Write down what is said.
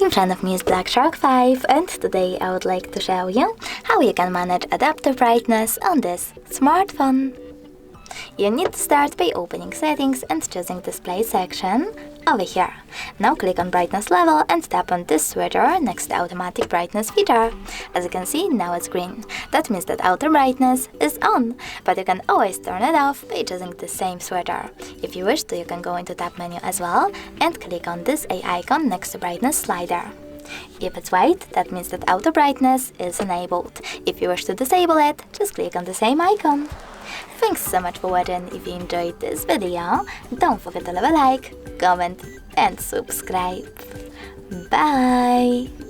In front of me is Black Shark 5, and today I would like to show you how you can manage adaptive brightness on this smartphone. You need to start by opening settings and choosing display section over here. Now click on brightness level and tap on this switcher next to automatic brightness feature. As you can see, now it's green. That means that outer brightness is on, but you can always turn it off by choosing the same switcher. If you wish to, you can go into tab menu as well and click on this A icon next to brightness slider. If it's white, that means that outer brightness is enabled. If you wish to disable it, just click on the same icon. Thanks so much for watching. If you enjoyed this video, don't forget to leave a like, comment and subscribe. Bye!